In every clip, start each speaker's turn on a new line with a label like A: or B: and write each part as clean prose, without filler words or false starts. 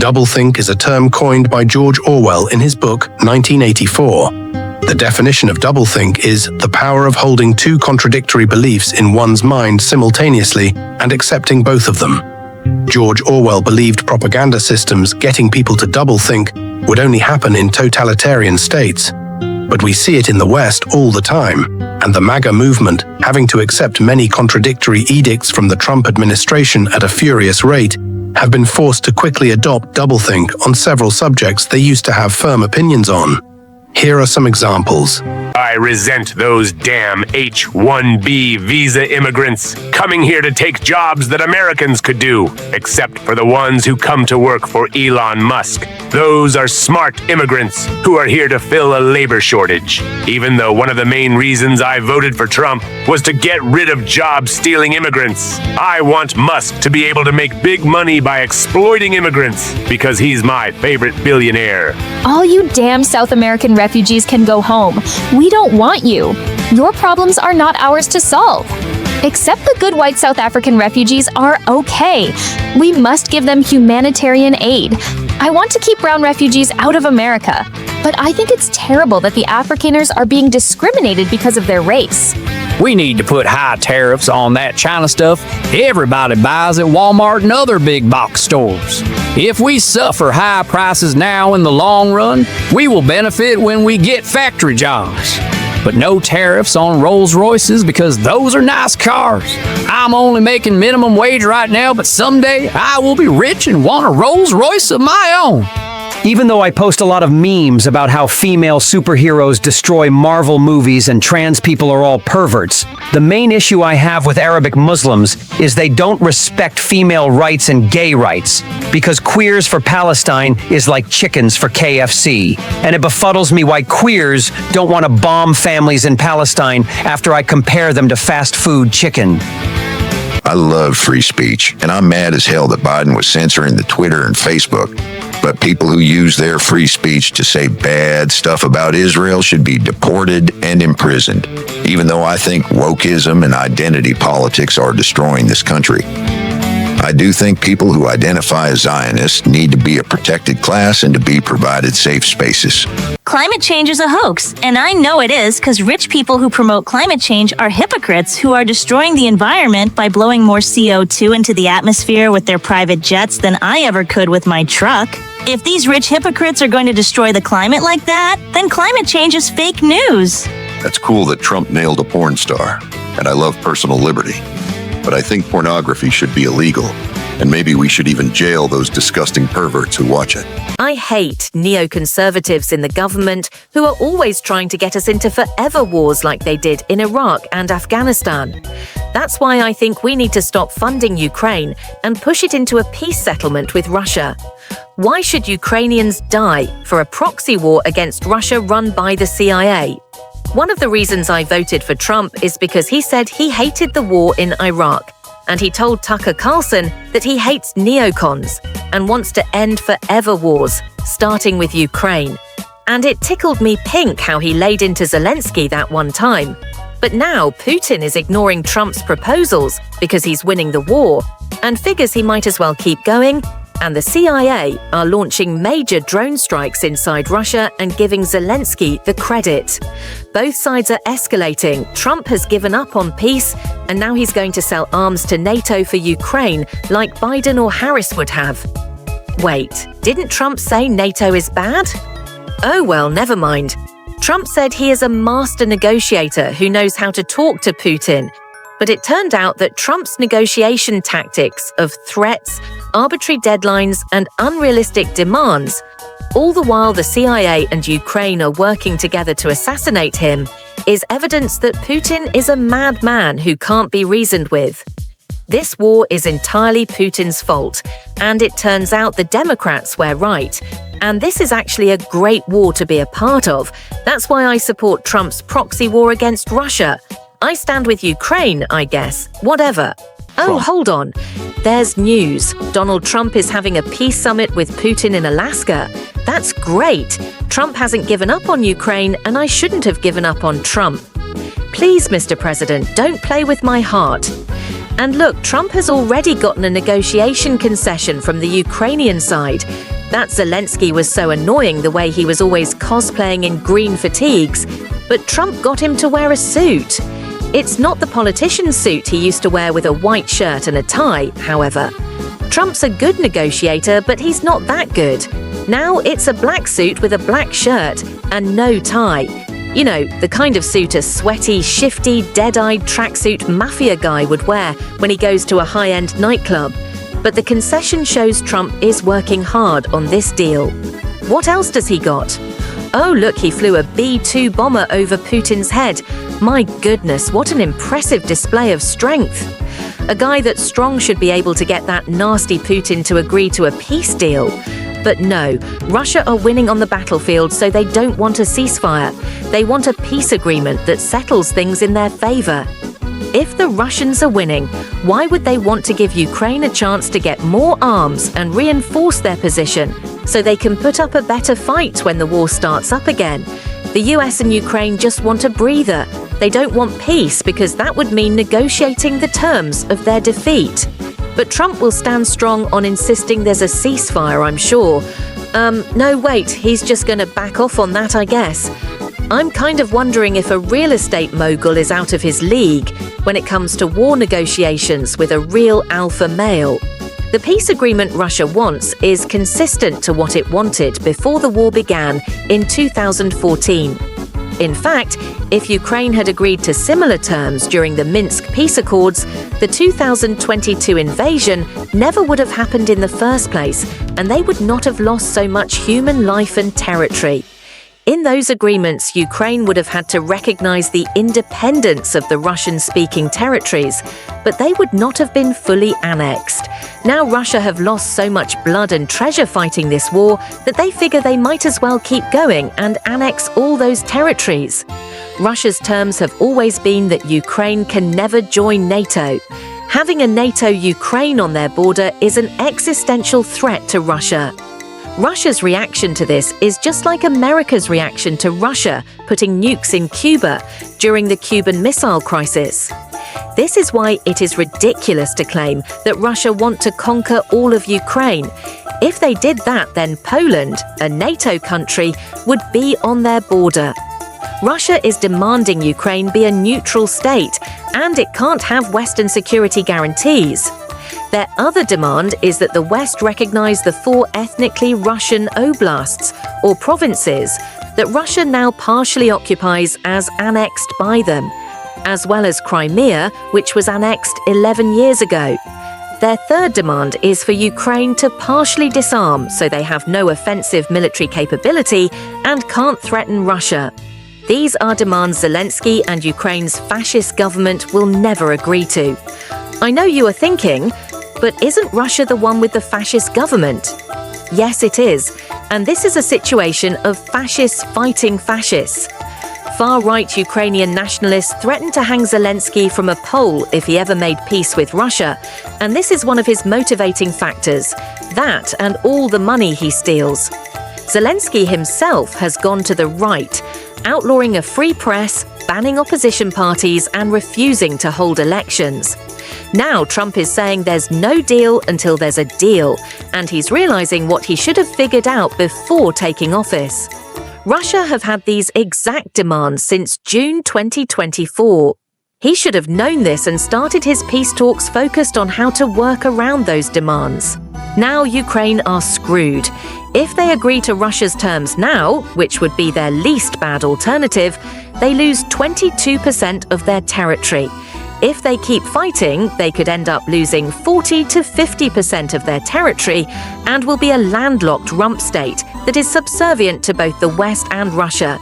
A: Doublethink is a term coined by George Orwell in his book 1984. The definition of doublethink is the power of holding two contradictory beliefs in one's mind simultaneously and accepting both of them. George Orwell believed propaganda systems getting people to doublethink would only happen in totalitarian states. But we see it in the West all the time, and the MAGA movement, having to accept many contradictory edicts from the Trump administration at a furious rate, have been forced to quickly adopt doublethink on several subjects they used to have firm opinions on. Here are some examples.
B: I resent those damn H-1B visa immigrants coming here to take jobs that Americans could do, except for the ones who come to work for Elon Musk. Those are smart immigrants who are here to fill a labor shortage. Even though one of the main reasons I voted for Trump was to get rid of job-stealing immigrants, I want Musk to be able to make big money by exploiting immigrants because he's my favorite billionaire.
C: All you damn South American refugees can go home. We don't want you. Your problems are not ours to solve. Except the good white South African refugees are okay. We must give them humanitarian aid. I want to keep brown refugees out of America, but I think it's terrible that the Afrikaners are being discriminated because of their race.
D: We need to put high tariffs on that China stuff everybody buys at Walmart and other big box stores. If we suffer high prices now in the long run, we will benefit when we get factory jobs. But no tariffs on Rolls Royces because those are nice cars. I'm only making minimum wage right now, but someday I will be rich and want a Rolls Royce of my own.
E: Even though I post a lot of memes about how female superheroes destroy Marvel movies and trans people are all perverts, the main issue I have with Arabic Muslims is they don't respect female rights and gay rights, because queers for Palestine is like chickens for KFC. And it befuddles me why queers don't want to bomb families in Palestine after I compare them to fast food chicken.
F: I love free speech, and I'm mad as hell that Biden was censoring the Twitter and Facebook. But people who use their free speech to say bad stuff about Israel should be deported and imprisoned, even though I think wokeism and identity politics are destroying this country. I do think people who identify as Zionists need to be a protected class and to be provided safe spaces.
G: Climate change is a hoax, and I know it is because rich people who promote climate change are hypocrites who are destroying the environment by blowing more CO2 into the atmosphere with their private jets than I ever could with my truck. If these rich hypocrites are going to destroy the climate like that, then climate change is fake news.
F: That's cool that Trump nailed a porn star, and I love personal liberty. But I think pornography should be illegal, and maybe we should even jail those disgusting perverts who watch it.
H: I hate neoconservatives in the government who are always trying to get us into forever wars like they did in Iraq and Afghanistan. That's why I think we need to stop funding Ukraine and push it into a peace settlement with Russia. Why should Ukrainians die for a proxy war against Russia run by the CIA? One of the reasons I voted for Trump is because he said he hated the war in Iraq, and he told Tucker Carlson that he hates neocons and wants to end forever wars, starting with Ukraine. And it tickled me pink how he laid into Zelensky that one time. But now Putin is ignoring Trump's proposals because he's winning the war and figures he might as well keep going. And the CIA are launching major drone strikes inside Russia and giving Zelensky the credit. Both sides are escalating. Trump has given up on peace, and now he's going to sell arms to NATO for Ukraine like Biden or Harris would have. Wait, didn't Trump say NATO is bad? Oh well, never mind. Trump said he is a master negotiator who knows how to talk to Putin. But it turned out that Trump's negotiation tactics of threats, arbitrary deadlines, and unrealistic demands, all the while the CIA and Ukraine are working together to assassinate him, is evidence that Putin is a madman who can't be reasoned with. This war is entirely Putin's fault, and it turns out the Democrats were right. And this is actually a great war to be a part of. That's why I support Trump's proxy war against Russia. I stand with Ukraine, I guess. Whatever. Oh, hold on. There's news. Donald Trump is having a peace summit with Putin in Alaska. That's great. Trump hasn't given up on Ukraine, and I shouldn't have given up on Trump. Please, Mr. President, don't play with my heart. And look, Trump has already gotten a negotiation concession from the Ukrainian side. That Zelensky was so annoying the way he was always cosplaying in green fatigues, but Trump got him to wear a suit. It's not the politician's suit he used to wear with a white shirt and a tie, however. Trump's a good negotiator, but he's not that good. Now it's a black suit with a black shirt and no tie. You know, the kind of suit a sweaty, shifty, dead-eyed tracksuit mafia guy would wear when he goes to a high-end nightclub. But the concession shows Trump is working hard on this deal. What else does he got? Oh, look, he flew a B-2 bomber over Putin's head. My goodness, what an impressive display of strength. A guy that's strong should be able to get that nasty Putin to agree to a peace deal. But no, Russia are winning on the battlefield, so they don't want a ceasefire. They want a peace agreement that settles things in their favor. If the Russians are winning, why would they want to give Ukraine a chance to get more arms and reinforce their position so they can put up a better fight when the war starts up again? The US and Ukraine just want a breather. They don't want peace because that would mean negotiating the terms of their defeat. But Trump will stand strong on insisting there's a ceasefire, I'm sure. No, wait, he's just going to back off on that, I guess. I'm kind of wondering if a real estate mogul is out of his league when it comes to war negotiations with a real alpha male. The peace agreement Russia wants is consistent to what it wanted before the war began in 2014. In fact, if Ukraine had agreed to similar terms during the Minsk peace accords, the 2022 invasion never would have happened in the first place, and they would not have lost so much human life and territory. In those agreements, Ukraine would have had to recognize the independence of the Russian-speaking territories, but they would not have been fully annexed. Now Russia have lost so much blood and treasure fighting this war that they figure they might as well keep going and annex all those territories. Russia's terms have always been that Ukraine can never join NATO. Having a NATO-Ukraine on their border is an existential threat to Russia. Russia's reaction to this is just like America's reaction to Russia putting nukes in Cuba during the Cuban Missile Crisis. This is why it is ridiculous to claim that Russia want to conquer all of Ukraine. If they did that, then Poland, a NATO country, would be on their border. Russia is demanding Ukraine be a neutral state, and it can't have Western security guarantees. Their other demand is that the West recognize the 4 ethnically Russian oblasts, or provinces, that Russia now partially occupies as annexed by them, as well as Crimea, which was annexed 11 years ago. Their third demand is for Ukraine to partially disarm so they have no offensive military capability and can't threaten Russia. These are demands Zelensky and Ukraine's fascist government will never agree to. I know you are thinking, but isn't Russia the one with the fascist government? Yes, it is. And this is a situation of fascists fighting fascists. Far-right Ukrainian nationalists threatened to hang Zelensky from a pole if he ever made peace with Russia. And this is one of his motivating factors. That and all the money he steals. Zelensky himself has gone to the right, outlawing a free press, banning opposition parties, and refusing to hold elections. Now Trump is saying there's no deal until there's a deal, and he's realizing what he should have figured out before taking office. Russia have had these exact demands since June 2024. He should have known this and started his peace talks focused on how to work around those demands. Now Ukraine are screwed. If they agree to Russia's terms now, which would be their least bad alternative, they lose 22% of their territory. If they keep fighting, they could end up losing 40 to 50% of their territory and will be a landlocked rump state that is subservient to both the West and Russia.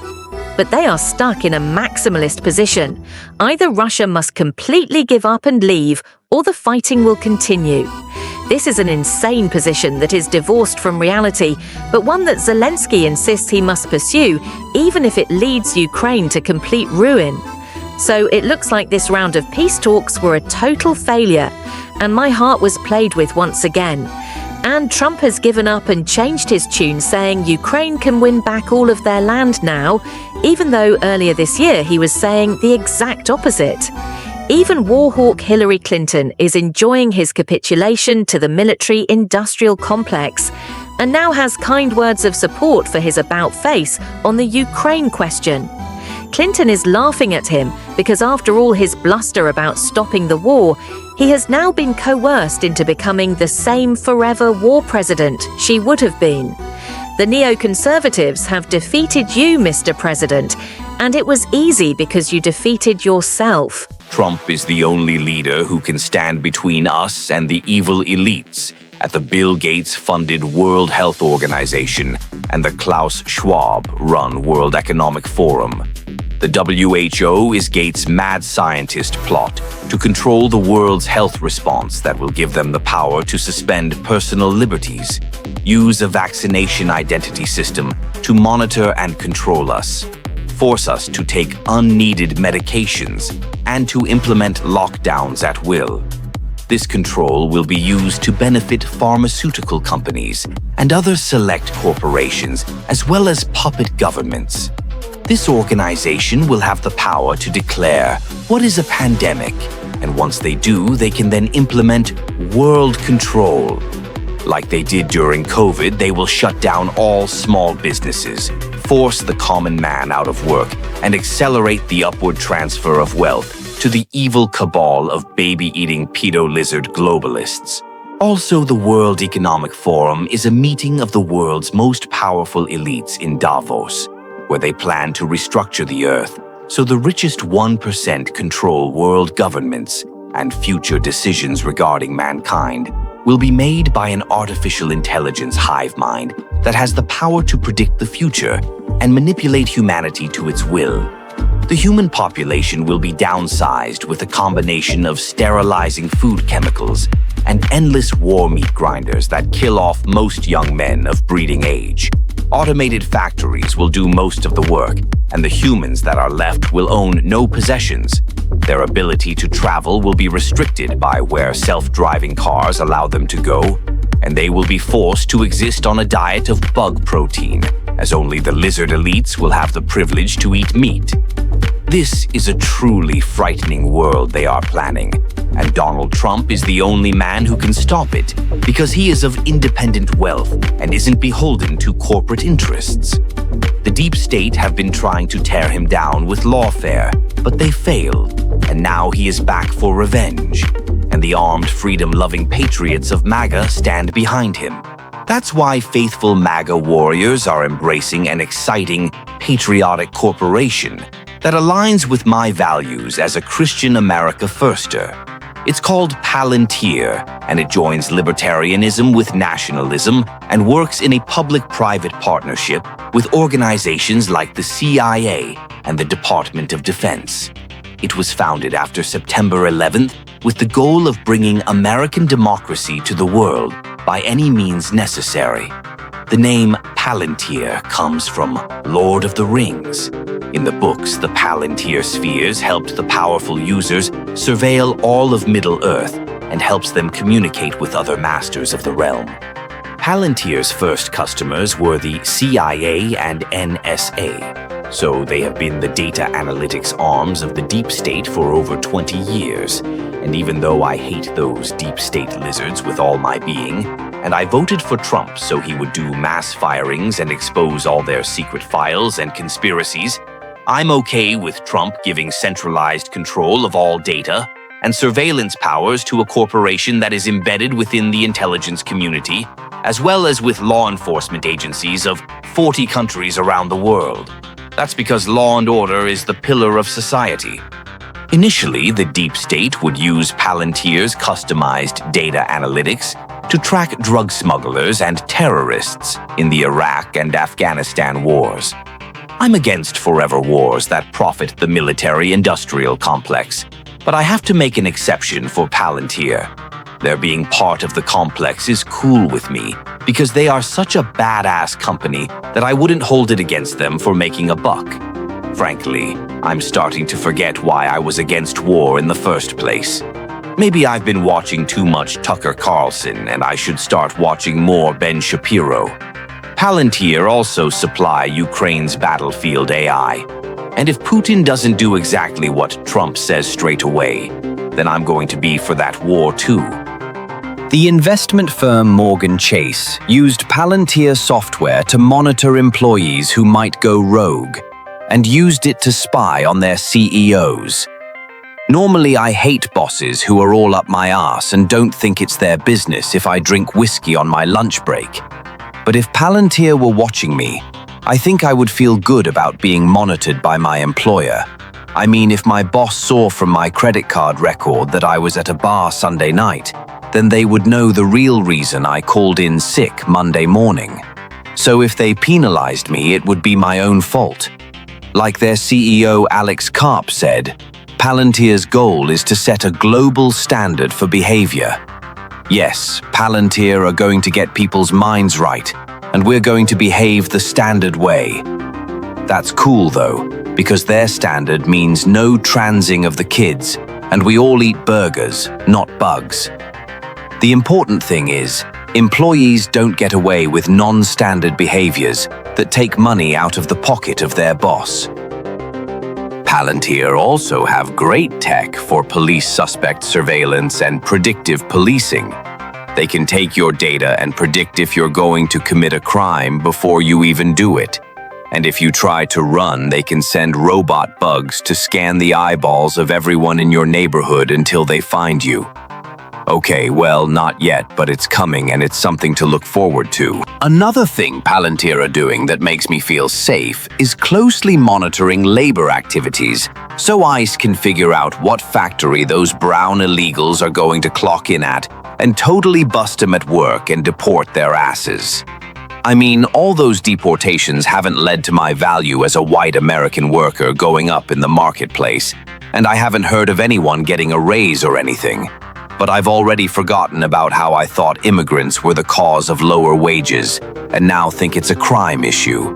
H: But they are stuck in a maximalist position. Either Russia must completely give up and leave, or the fighting will continue. This is an insane position that is divorced from reality, but one that Zelensky insists he must pursue, even if it leads Ukraine to complete ruin. So it looks like this round of peace talks were a total failure, and my heart was played with once again. And Trump has given up and changed his tune, saying Ukraine can win back all of their land now, even though earlier this year he was saying the exact opposite. Even warhawk Hillary Clinton is enjoying his capitulation to the military-industrial complex, and now has kind words of support for his about-face on the Ukraine question. Clinton is laughing at him because after all his bluster about stopping the war, he has now been coerced into becoming the same forever war president she would have been. The neoconservatives have defeated you, Mr. President, and it was easy because you defeated yourself.
I: Trump is the only leader who can stand between us and the evil elites at the Bill Gates-funded World Health Organization and the Klaus Schwab-run World Economic Forum. The WHO is Gates' mad scientist plot to control the world's health response that will give them the power to suspend personal liberties, use a vaccination identity system to monitor and control us, force us to take unneeded medications, and to implement lockdowns at will. This control will be used to benefit pharmaceutical companies and other select corporations, as well as puppet governments. This organization will have the power to declare what is a pandemic, and once they do, they can then implement world control. Like they did during COVID, they will shut down all small businesses, force the common man out of work, and accelerate the upward transfer of wealth to the evil cabal of baby-eating pedo-lizard globalists. Also, the World Economic Forum is a meeting of the world's most powerful elites in Davos, where they plan to restructure the Earth so the richest 1% control world governments, and future decisions regarding mankind will be made by an artificial intelligence hive mind that has the power to predict the future and manipulate humanity to its will. The human population will be downsized with a combination of sterilizing food chemicals and endless war meat grinders that kill off most young men of breeding age. Automated factories will do most of the work, and the humans that are left will own no possessions. Their ability to travel will be restricted by where self-driving cars allow them to go, and they will be forced to exist on a diet of bug protein, as only the lizard elites will have the privilege to eat meat. This is a truly frightening world they are planning, and Donald Trump is the only man who can stop it because he is of independent wealth and isn't beholden to corporate interests. The deep state have been trying to tear him down with lawfare, but they failed, and now he is back for revenge, and the armed freedom-loving patriots of MAGA stand behind him. That's why faithful MAGA warriors are embracing an exciting, patriotic corporation that aligns with my values as a Christian America firster. It's called Palantir, and it joins libertarianism with nationalism and works in a public-private partnership with organizations like the CIA and the Department of Defense. It was founded after September 11th with the goal of bringing American democracy to the world by any means necessary. The name Palantir comes from Lord of the Rings. In the books, the Palantir spheres helped the powerful users surveil all of Middle-earth and helps them communicate with other masters of the realm. Palantir's first customers were the CIA and NSA, so they have been the data analytics arms of the deep state for over 20 years. And even though I hate those deep state lizards with all my being, and I voted for Trump so he would do mass firings and expose all their secret files and conspiracies, I'm okay with Trump giving centralized control of all data and surveillance powers to a corporation that is embedded within the intelligence community, as well as with law enforcement agencies of 40 countries around the world. That's because law and order is the pillar of society. Initially, the deep state would use Palantir's customized data analytics to track drug smugglers and terrorists in the Iraq and Afghanistan wars. I'm against forever wars that profit the military-industrial complex, but I have to make an exception for Palantir. Their being part of the complex is cool with me because they are such a badass company that I wouldn't hold it against them for making a buck. Frankly, I'm starting to forget why I was against war in the first place. Maybe I've been watching too much Tucker Carlson and I should start watching more Ben Shapiro. Palantir also supply Ukraine's battlefield AI. And if Putin doesn't do exactly what Trump says straight away, then I'm going to be for that war too.
J: The investment firm Morgan Chase used Palantir software to monitor employees who might go rogue, and used it to spy on their CEOs. Normally, I hate bosses who are all up my ass and don't think it's their business if I drink whiskey on my lunch break. But if Palantir were watching me, I think I would feel good about being monitored by my employer. I mean, if my boss saw from my credit card record that I was at a bar Sunday night, then they would know the real reason I called in sick Monday morning. So if they penalized me, it would be my own fault. Like their CEO Alex Karp said, Palantir's goal is to set a global standard for behavior. Yes, Palantir are going to get people's minds right, and we're going to behave the standard way. That's cool though, because their standard means no transing of the kids, and we all eat burgers, not bugs. The important thing is, employees don't get away with non-standard behaviors that take money out of the pocket of their boss. Palantir also have great tech for police suspect surveillance and predictive policing. They can take your data and predict if you're going to commit a crime before you even do it. And if you try to run, they can send robot bugs to scan the eyeballs of everyone in your neighborhood until they find you. Okay, well, not yet, but it's coming and it's something to look forward to. Another thing Palantir are doing that makes me feel safe is closely monitoring labor activities, so ICE can figure out what factory those brown illegals are going to clock in at and totally bust them at work and deport their asses. I mean, all those deportations haven't led to my value as a white American worker going up in the marketplace, and I haven't heard of anyone getting a raise or anything. But I've already forgotten about how I thought immigrants were the cause of lower wages, and now think it's a crime issue.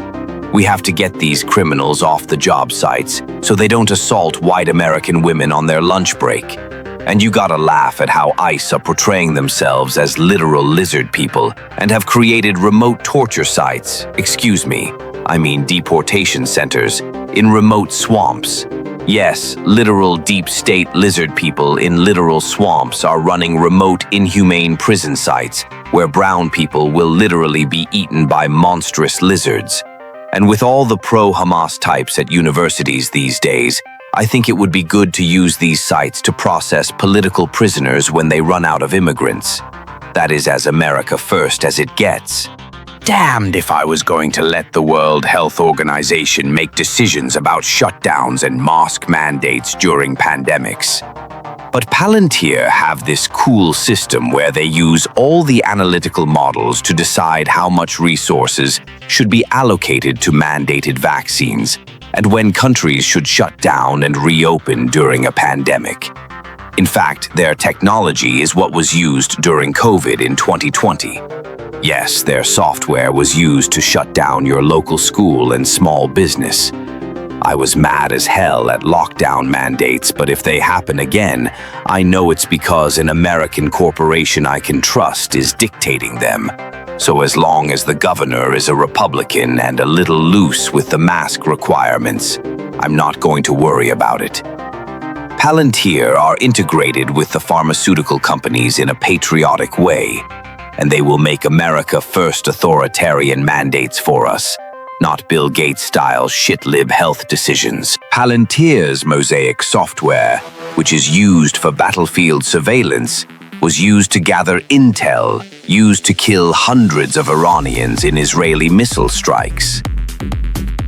J: We have to get these criminals off the job sites so they don't assault white American women on their lunch break. And you gotta laugh at how ICE are portraying themselves as literal lizard people and have created remote torture sites, I mean deportation centers, in remote swamps. Yes, literal deep state lizard people in literal swamps are running remote inhumane prison sites where brown people will literally be eaten by monstrous lizards. And with all the pro-Hamas types at universities these days, I think it would be good to use these sites to process political prisoners when they run out of immigrants. That is as America first as it gets. Damned if I was going to let the World Health Organization make decisions about shutdowns and mask mandates during pandemics. But Palantir have this cool system where they use all the analytical models to decide how much resources should be allocated to mandated vaccines and when countries should shut down and reopen during a pandemic. In fact, their technology is what was used during COVID in 2020. Yes, their software was used to shut down your local school and small business. I was mad as hell at lockdown mandates, but if they happen again, I know it's because an American corporation I can trust is dictating them. So as long as the governor is a Republican and a little loose with the mask requirements, I'm not going to worry about it. Palantir are integrated with the pharmaceutical companies in a patriotic way, and they will make America first authoritarian mandates for us, not Bill Gates-style shit-lib health decisions. Palantir's Mosaic software, which is used for battlefield surveillance, was used to gather intel used to kill hundreds of Iranians in Israeli missile strikes.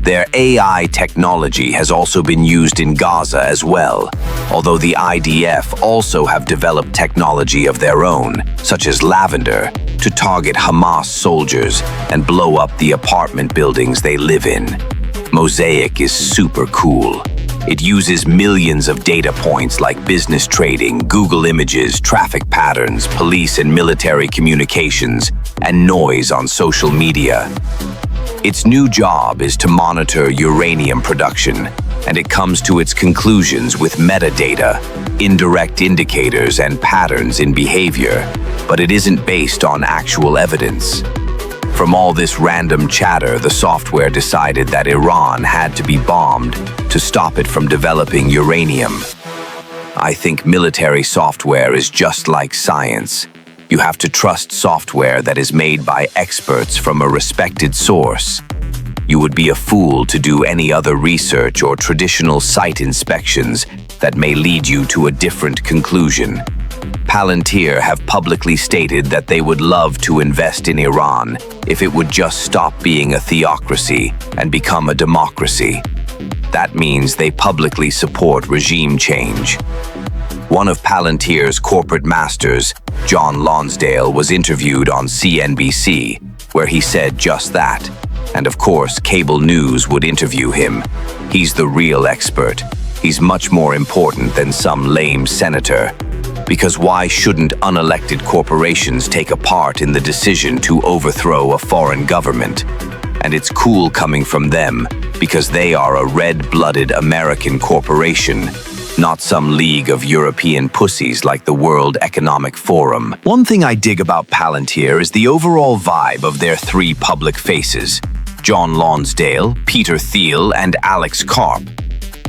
J: Their AI technology has also been used in Gaza as well, although the IDF also have developed technology of their own, such as lavender, to target Hamas soldiers and blow up the apartment buildings they live in. Mosaic is super cool. It uses millions of data points like business trading, Google Images, traffic patterns, police and military communications, and noise on social media. Its new job is to monitor uranium production, and it comes to its conclusions with metadata, indirect indicators, and patterns in behavior, but it isn't based on actual evidence. From all this random chatter, the software decided that Iran had to be bombed to stop it from developing uranium. I think military software is just like science. You have to trust software that is made by experts from a respected source. You would be a fool to do any other research or traditional site inspections that may lead you to a different conclusion. Palantir have publicly stated that they would love to invest in Iran if it would just stop being a theocracy and become a democracy. That means they publicly support regime change. One of Palantir's corporate masters, John Lonsdale, was interviewed on CNBC, where he said just that. And of course, cable news would interview him. He's the real expert. He's much more important than some lame senator. Because why shouldn't unelected corporations take a part in the decision to overthrow a foreign government? And it's cool coming from them, because they are a red-blooded American corporation, not some league of European pussies like the World Economic Forum. One thing I dig about Palantir is the overall vibe of their three public faces, John Lonsdale, Peter Thiel, and Alex Karp.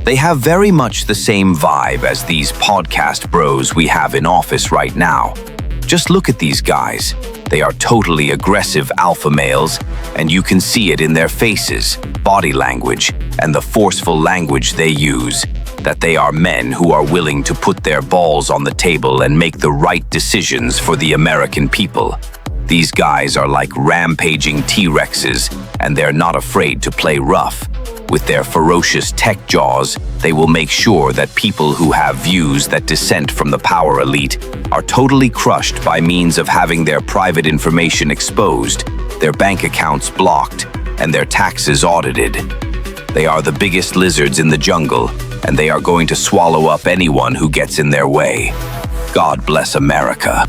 J: They have very much the same vibe as these podcast bros we have in office right now. Just look at these guys. They are totally aggressive alpha males, and you can see it in their faces, body language, and the forceful language they use, that they are men who are willing to put their balls on the table and make the right decisions for the American people. These guys are like rampaging T-Rexes, and they're not afraid to play rough. With their ferocious tech jaws, they will make sure that people who have views that dissent from the power elite are totally crushed by means of having their private information exposed, their bank accounts blocked, and their taxes audited. They are the biggest lizards in the jungle, and they are going to swallow up anyone who gets in their way. God bless America.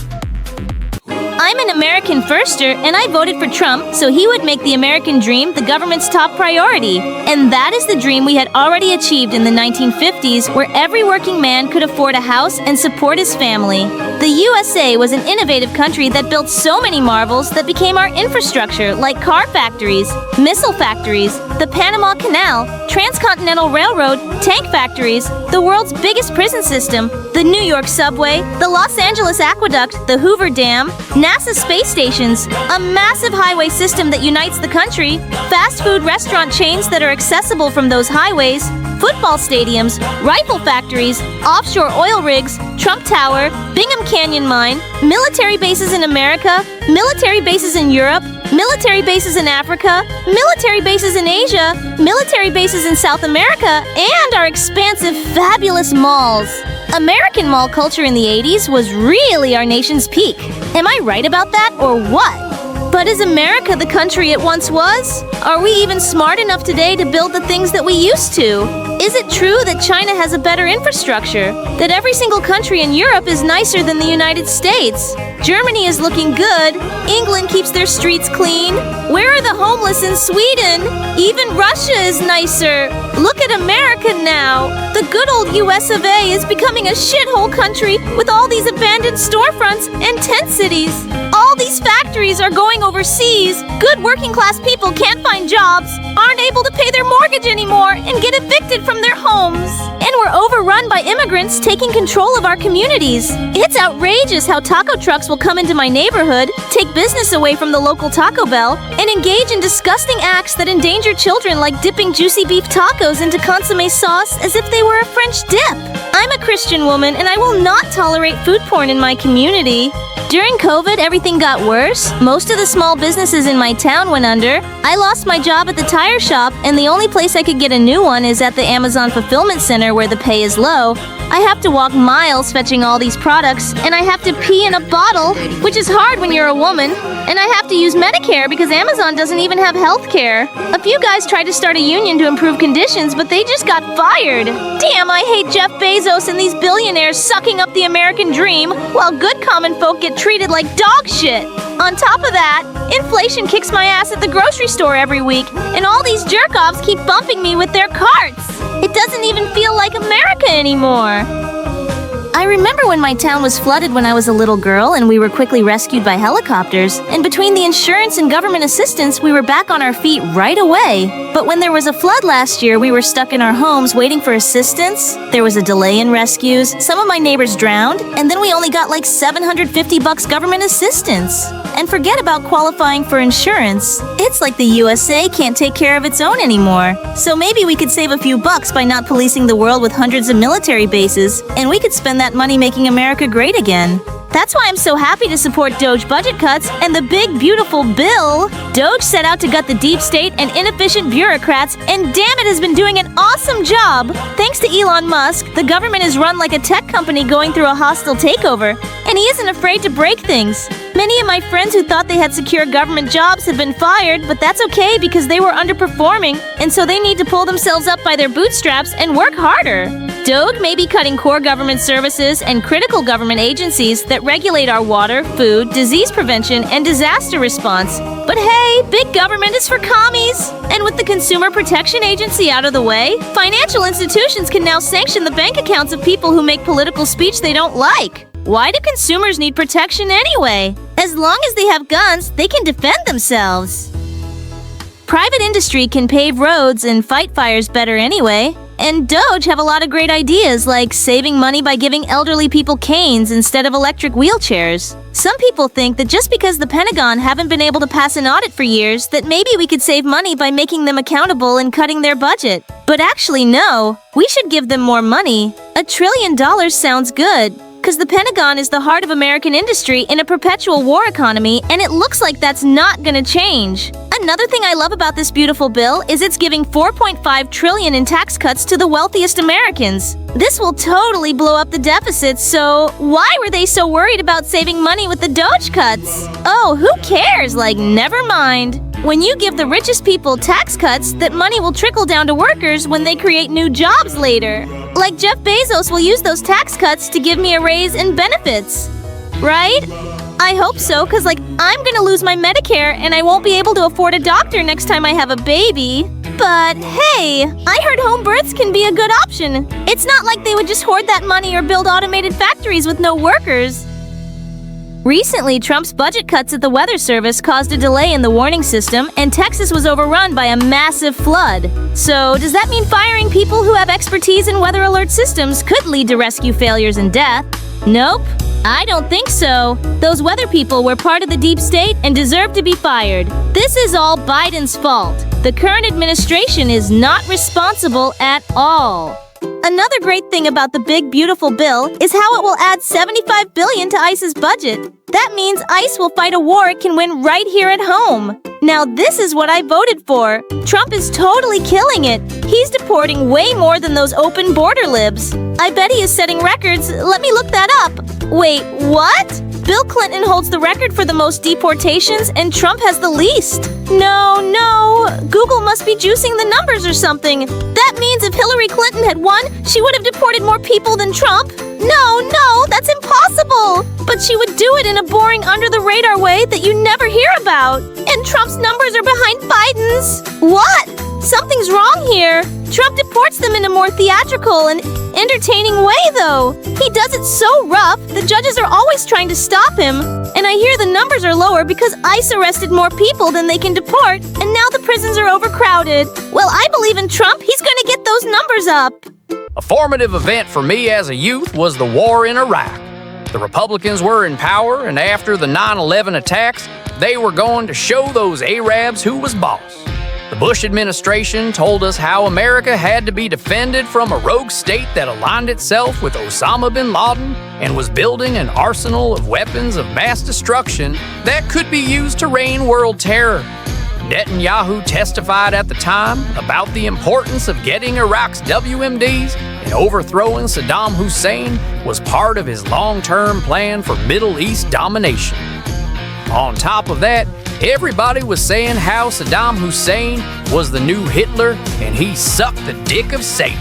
G: I'm an American firster, and I voted for Trump so he would make the American dream the government's top priority. And that is the dream we had already achieved in the 1950s, where every working man could afford a house and support his family. The USA was an innovative country that built so many marvels that became our infrastructure, like car factories, missile factories, the Panama Canal, Transcontinental Railroad, tank factories, the world's biggest prison system, the New York subway, the Los Angeles aqueduct, the Hoover Dam, NASA space stations, a massive highway system that unites the country, fast food restaurant chains that are accessible from those highways, football stadiums, rifle factories, offshore oil rigs, Trump Tower, Bingham Canyon Mine, military bases in America, military bases in Europe, military bases in Africa, military bases in Asia, military bases in South America, and our expansive, fabulous malls. American mall culture in the 80s was really our nation's peak. Am I right about that, or what? But is America the country it once was? Are we even smart enough today to build the things that we used to? Is it true that China has a better infrastructure? That every single country in Europe is nicer than the United States? Germany is looking good. England keeps their streets clean. Where are the homeless in Sweden? Even Russia is nicer. Look at America now. The good old US of A is becoming a shithole country with all these abandoned storefronts and tent cities. All these factories are going overseas. Good working class people can't find jobs, aren't able to pay their mortgage anymore, and get evicted from their homes. And we're overrun by immigrants taking control of our communities. It's outrageous how taco trucks will come into my neighborhood, take business away from the local Taco Bell, and engage in disgusting acts that endanger children, like dipping juicy beef tacos into consommé sauce as if they were a French dip. I'm a Christian woman, and I will not tolerate food porn in my community. During COVID, everything got worse. Most of the small businesses in my town went under. I lost my job at the tire shop, and the only place I could get a new one is at the Amazon Fulfillment Center, where the pay is low. I have to walk miles fetching all these products, and I have to pee in a bottle, which is hard when you're a woman. And I have to use Medicare because Amazon doesn't even have health care. A few guys tried to start a union to improve conditions, but they just got fired. Damn, I hate Jeff Bezos and these billionaires sucking up the American dream, while good common folk get treated like dog shit. On top of that, inflation kicks my ass at the grocery store every week, and all these jerk-offs keep bumping me with their carts. It doesn't even feel like America anymore. I remember when my town was flooded when I was a little girl and we were quickly rescued by helicopters, and between the insurance and government assistance, we were back on our feet right away. But when there was a flood last year, we were stuck in our homes waiting for assistance. There was a delay in rescues, some of my neighbors drowned, and then we only got like $750 government assistance. And forget about qualifying for insurance. It's like the USA can't take care of its own anymore. So maybe we could save a few bucks by not policing the world with hundreds of military bases, and we could spend that money making America great again. That's why I'm so happy to support Doge budget cuts and the big, beautiful bill. Doge set out to gut the deep state and inefficient bureaucrats, and damn it has been doing an awesome job. Thanks to Elon Musk, the government is run like a tech company going through a hostile takeover, and he isn't afraid to break things. Many of my friends who thought they had secure government jobs have been fired, but that's okay because they were underperforming, and so they need to pull themselves up by their bootstraps and work harder. Doge may be cutting core government services and critical government agencies that regulate our water, food, disease prevention, and disaster response. But hey, big government is for commies! And with the Consumer Protection Agency out of the way, financial institutions can now sanction the bank accounts of people who make political speech they don't like. Why do consumers need protection anyway? As long as they have guns, they can defend themselves. Private industry can pave roads and fight fires better anyway. And Doge have a lot of great ideas, like saving money by giving elderly people canes instead of electric wheelchairs. Some people think that just because the Pentagon haven't been able to pass an audit for years, that maybe we could save money by making them accountable and cutting their budget. But actually, no. We should give them more money. $1 trillion sounds good, because the Pentagon is the heart of American industry in a perpetual war economy, and it looks like that's not gonna change. Another thing I love about this beautiful bill is it's giving $4.5 trillion in tax cuts to the wealthiest Americans. This will totally blow up the deficit, so why were they so worried about saving money with the Doge cuts? Oh, who cares? Like, never mind. When you give the richest people tax cuts, that money will trickle down to workers when they create new jobs later. Like Jeff Bezos will use those tax cuts to give me a raise in benefits. Right? I hope so, because, I'm gonna lose my Medicare and I won't be able to afford a doctor next time I have a baby. But hey, I heard home births can be a good option. It's not like they would just hoard that money or build automated factories with no workers. Recently, Trump's budget cuts at the Weather Service caused a delay in the warning system, and Texas was overrun by a massive flood. So, does that mean firing people who have expertise in weather alert systems could lead to rescue failures and death? Nope. I don't think so. Those weather people were part of the deep state and deserve to be fired. This is all Biden's fault. The current administration is not responsible at all. Another great thing about the big, beautiful bill is how it will add $75 billion to ICE's budget. That means ICE will fight a war it can win right here at home. Now this is what I voted for. Trump is totally killing it. He's deporting way more than those open border libs. I bet he is setting records. Let me look that up. Wait, what? Bill Clinton holds the record for the most deportations, and Trump has the least. No. Google must be juicing the numbers or something. That means if Hillary Clinton had won, she would have deported more people than Trump. No, that's impossible. But she would do it in a boring, under-the-radar way that you never hear about. And Trump's numbers are behind Biden's. What? Something's wrong here. Trump deports them in a more theatrical and entertaining way, though. He does it so rough, the judges are always trying to stop him. And I hear the numbers are lower because ICE arrested more people than they can deport, and now the prisons are overcrowded. Well, I believe in Trump. He's gonna get those numbers up.
D: A formative event for me as a youth was the war in Iraq. The Republicans were in power, and after the 9/11 attacks, they were going to show those Arabs who was boss. The Bush administration told us how America had to be defended from a rogue state that aligned itself with Osama bin Laden and was building an arsenal of weapons of mass destruction that could be used to reign world terror. Netanyahu testified at the time about the importance of getting Iraq's WMDs, and overthrowing Saddam Hussein was part of his long-term plan for Middle East domination. On top of that, everybody was saying how Saddam Hussein was the new Hitler and he sucked the dick of Satan.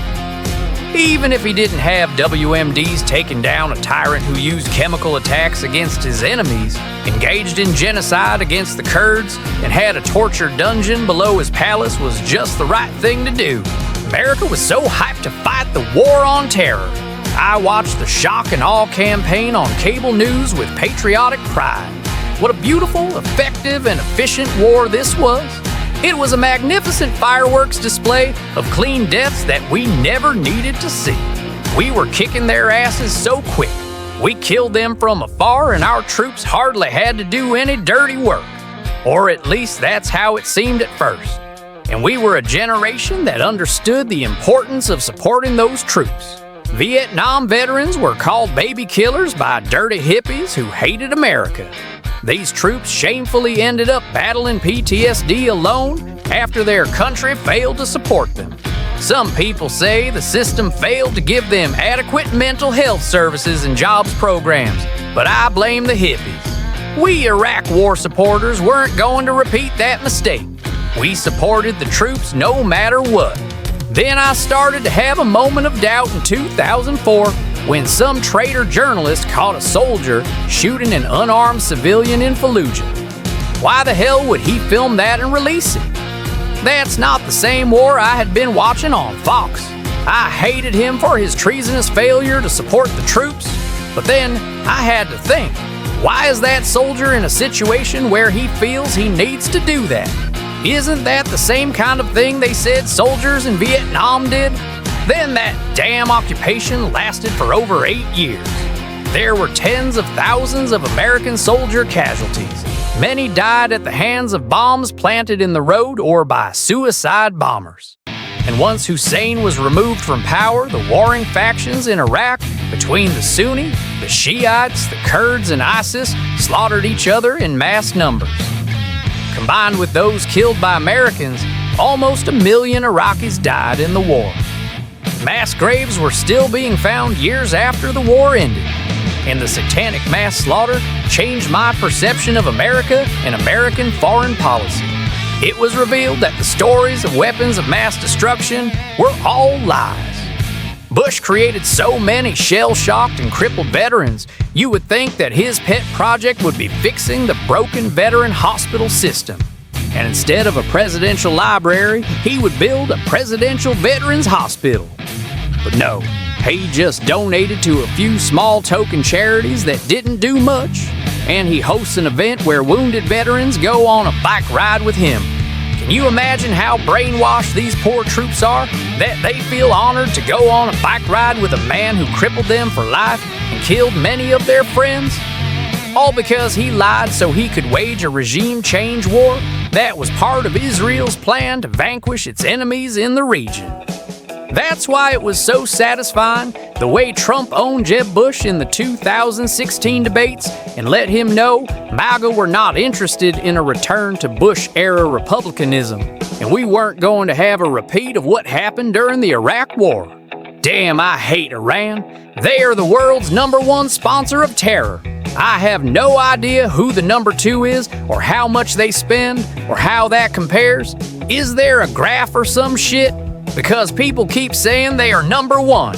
D: Even if he didn't have WMDs taking down a tyrant who used chemical attacks against his enemies, engaged in genocide against the Kurds, and had a torture dungeon below his palace was just the right thing to do. America was so hyped to fight the war on terror. I watched the shock and awe campaign on cable news with patriotic pride. What a beautiful, effective, and efficient war this was. It was a magnificent fireworks display of clean deaths that we never needed to see. We were kicking their asses so quick. We killed them from afar and our troops hardly had to do any dirty work. Or at least that's how it seemed at first. And we were a generation that understood the importance of supporting those troops. Vietnam veterans were called baby killers by dirty hippies who hated America. These troops shamefully ended up battling PTSD alone after their country failed to support them. Some people say the system failed to give them adequate mental health services and jobs programs, but I blame the hippies. We Iraq War supporters weren't going to repeat that mistake. We supported the troops no matter what. Then I started to have a moment of doubt in 2004 when some traitor journalist caught a soldier shooting an unarmed civilian in Fallujah. Why the hell would he film that and release it? That's not the same war I had been watching on Fox. I hated him for his treasonous failure to support the troops, but then I had to think, why is that soldier in a situation where he feels he needs to do that? Isn't that the same kind of thing they said soldiers in Vietnam did? Then that damn occupation lasted for over 8 years. There were tens of thousands of American soldier casualties. Many died at the hands of bombs planted in the road or by suicide bombers. And once Hussein was removed from power, the warring factions in Iraq between the Sunni, the Shiites, the Kurds, and ISIS slaughtered each other in mass numbers. Combined with those killed by Americans, almost 1 million Iraqis died in the war. Mass graves were still being found years after the war ended, and the satanic mass slaughter changed my perception of America and American foreign policy. It was revealed that the stories of weapons of mass destruction were all lies. Bush created so many shell-shocked and crippled veterans, you would think that his pet project would be fixing the broken veteran hospital system. And instead of a presidential library, he would build a presidential veterans hospital. But no, he just donated to a few small token charities that didn't do much, and he hosts an event where wounded veterans go on a bike ride with him. Can you imagine how brainwashed these poor troops are, that they feel honored to go on a bike ride with a man who crippled them for life and killed many of their friends? All because he lied so he could wage a regime change war that was part of Israel's plan to vanquish its enemies in the region. That's why it was so satisfying the way Trump owned Jeb Bush in the 2016 debates and let him know MAGA were not interested in a return to Bush-era republicanism, and we weren't going to have a repeat of what happened during the Iraq War. Damn, I hate Iran. They are the world's #1 sponsor of terror. I have no idea who the #2 is, or how much they spend, or how that compares. Is there a graph or some shit? Because people keep saying they are #1.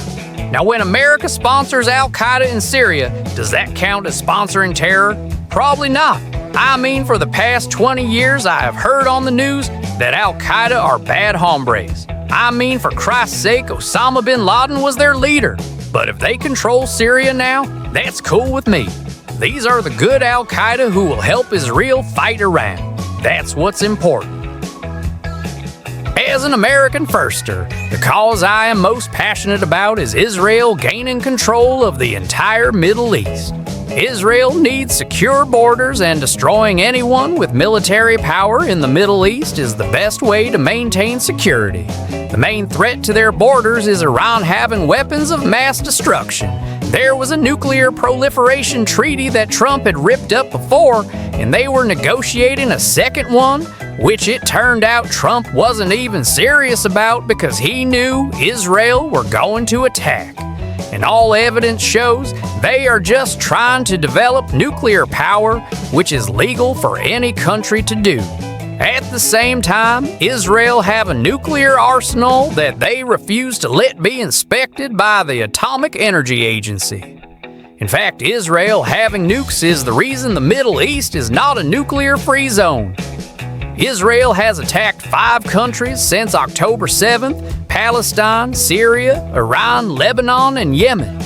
D: Now, when America sponsors Al-Qaeda in Syria, does that count as sponsoring terror? Probably not. I mean, for the past 20 years, I have heard on the news that Al-Qaeda are bad hombres. I mean, for Christ's sake, Osama bin Laden was their leader. But if they control Syria now, that's cool with me. These are the good Al-Qaeda who will help Israel fight Iran. That's what's important. As an American firster, the cause I am most passionate about is Israel gaining control of the entire Middle East. Israel needs secure borders, and destroying anyone with military power in the Middle East is the best way to maintain security. The main threat to their borders is Iran having weapons of mass destruction. There was a nuclear proliferation treaty that Trump had ripped up before, and they were negotiating a second one, which it turned out Trump wasn't even serious about because he knew Israel were going to attack. And all evidence shows they are just trying to develop nuclear power, which is legal for any country to do. At the same time, Israel have a nuclear arsenal that they refuse to let be inspected by the Atomic Energy Agency. In fact, Israel having nukes is the reason the Middle East is not a nuclear-free zone. Israel has attacked 5 countries since October 7th: Palestine, Syria, Iran, Lebanon, and Yemen.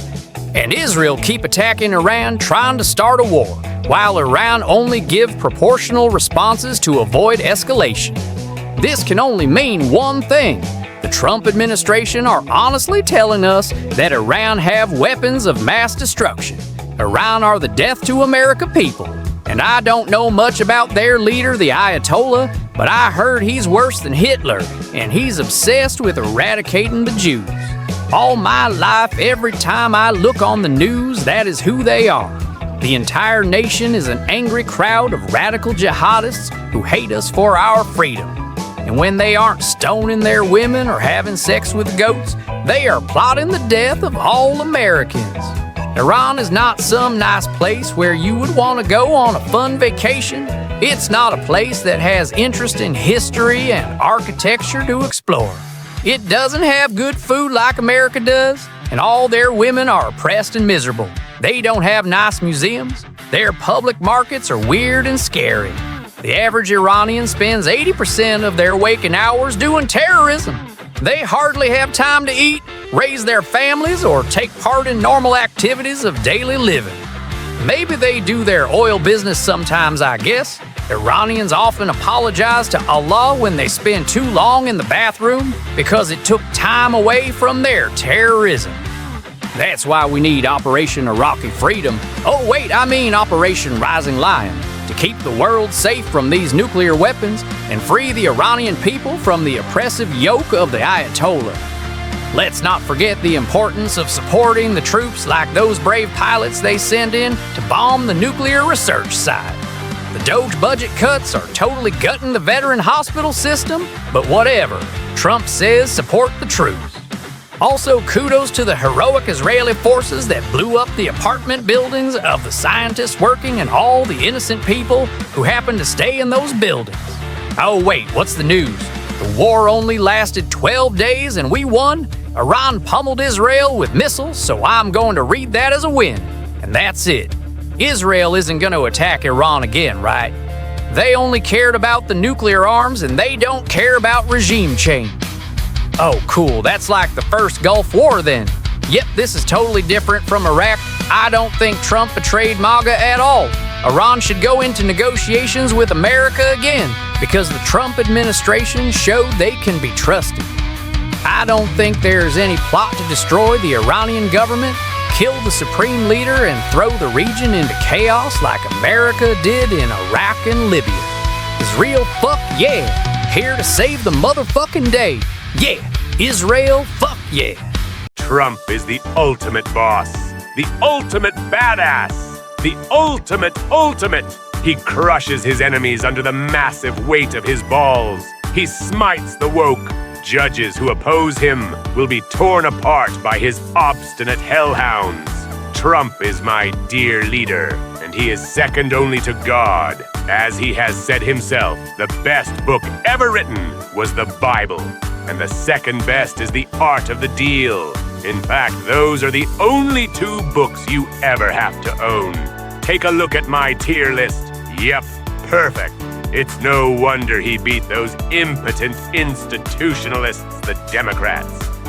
D: And Israel keep attacking Iran, trying to start a war, while Iran only give proportional responses to avoid escalation. This can only mean one thing. The Trump administration are honestly telling us that Iran have weapons of mass destruction. Iran are the death to America people. And I don't know much about their leader, the Ayatollah, but I heard he's worse than Hitler, and he's obsessed with eradicating the Jews. All my life, every time I look on the news, that is who they are. The entire nation is an angry crowd of radical jihadists who hate us for our freedom. And when they aren't stoning their women or having sex with goats, they are plotting the death of all Americans. Iran is not some nice place where you would want to go on a fun vacation. It's not a place that has interest in history and architecture to explore. It doesn't have good food like America does, and all their women are oppressed and miserable. They don't have nice museums. Their public markets are weird and scary. The average Iranian spends 80% of their waking hours doing terrorism. They hardly have time to eat, raise their families, or take part in normal activities of daily living. Maybe they do their oil business sometimes, I guess. Iranians often apologize to Allah when they spend too long in the bathroom because it took time away from their terrorism. That's why we need Operation Iraqi Freedom. Oh wait, I mean Operation Rising Lion, to keep the world safe from these nuclear weapons and free the Iranian people from the oppressive yoke of the Ayatollah. Let's not forget the importance of supporting the troops like those brave pilots they send in to bomb the nuclear research site. The Doge budget cuts are totally gutting the veteran hospital system, but whatever. Trump says support the troops. Also, kudos to the heroic Israeli forces that blew up the apartment buildings of the scientists working and all the innocent people who happened to stay in those buildings. Oh wait, what's the news? The war only lasted 12 days and we won? Iran pummeled Israel with missiles, so I'm going to read that as a win. And that's it. Israel isn't going to attack Iran again, right? They only cared about the nuclear arms and they don't care about regime change. Oh, cool. That's like the first Gulf War then. Yep, this is totally different from Iraq. I don't think Trump betrayed MAGA at all. Iran should go into negotiations with America again because the Trump administration showed they can be trusted. I don't think there's any plot to destroy the Iranian government, kill the supreme leader, and throw the region into chaos like America did in Iraq and Libya. Israel, fuck yeah. Here to save the motherfucking day. Yeah, Israel, fuck yeah.
B: Trump is the ultimate boss, the ultimate badass, the ultimate. He crushes his enemies under the massive weight of his balls. He smites the woke. Judges who oppose him will be torn apart by his obstinate hellhounds. Trump is my dear leader, and he is second only to God. As he has said himself, the best book ever written was the Bible. And the second best is The Art of the Deal. In fact, those are the only 2 books you ever have to own. Take a look at my tier list. Yep, perfect. It's no wonder he beat those impotent institutionalists, the Democrats.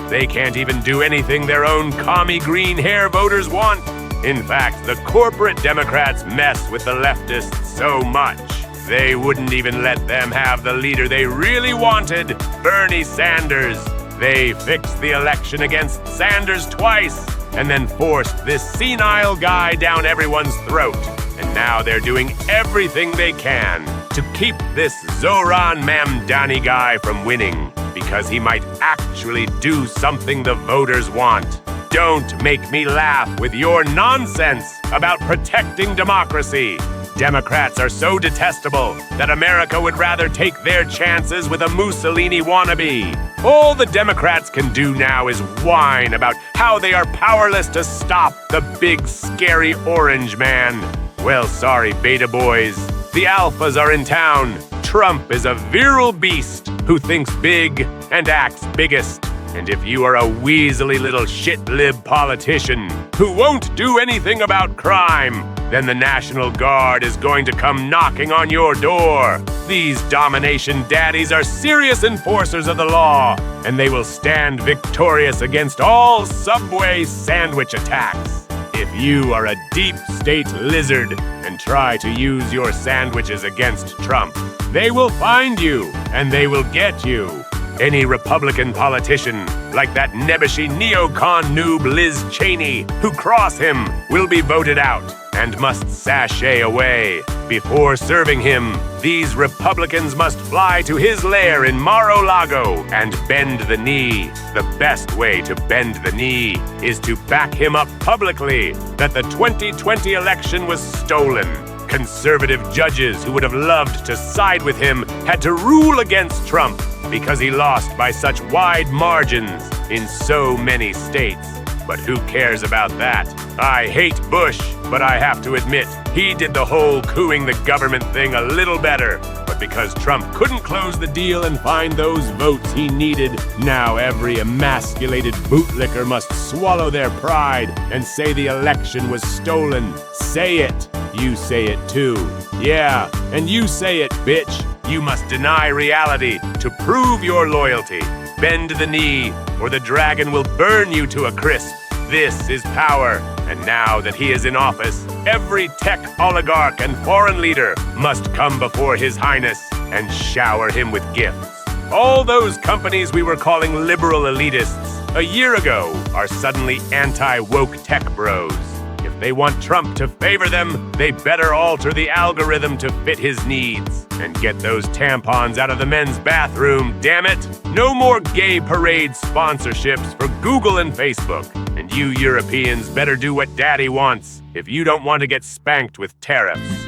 B: They can't even do anything their own commie green hair voters want. In fact, the corporate Democrats mess with the leftists so much. They wouldn't even let them have the leader they really wanted, Bernie Sanders. They fixed the election against Sanders twice, and then forced this senile guy down everyone's throat. And now they're doing everything they can to keep this Zoran Mamdani guy from winning, because he might actually do something the voters want. Don't make me laugh with your nonsense about protecting democracy. Democrats are so detestable that America would rather take their chances with a Mussolini wannabe. All the Democrats can do now is whine about how they are powerless to stop the big, scary orange man. Well, sorry, beta boys. The alphas are in town. Trump is a virile beast who thinks big and acts biggest. And if you are a weaselly little shit-lib politician who won't do anything about crime, then the National Guard is going to come knocking on your door. These domination daddies are serious enforcers of the law, and they will stand victorious against all Subway sandwich attacks. If you are a deep state lizard and try to use your sandwiches against Trump, they will find you and they will get you. Any Republican politician, like that nebbishy neocon noob Liz Cheney, who cross him, will be voted out and must sashay away. Before serving him, these Republicans must fly to his lair in Mar-a-Lago and bend the knee. The best way to bend the knee is to back him up publicly that the 2020 election was stolen. Conservative judges who would have loved to side with him had to rule against Trump because he lost by such wide margins in so many states. But who cares about that? I hate Bush, but I have to admit, he did the whole cooing the government thing a little better. But because Trump couldn't close the deal and find those votes he needed, now every emasculated bootlicker must swallow their pride and say the election was stolen. Say it. You say it too. Yeah, and you say it, bitch. You must deny reality to prove your loyalty. Bend the knee, or the dragon will burn you to a crisp. This is power, and now that he is in office, every tech oligarch and foreign leader must come before His Highness and shower him with gifts. All those companies we were calling liberal elitists a year ago are suddenly anti-woke tech bros. If they want Trump to favor them, they better alter the algorithm to fit his needs. And get those tampons out of the men's bathroom, damn it! No more gay parade sponsorships for Google and Facebook. And you Europeans better do what Daddy wants if you don't want to get spanked with tariffs.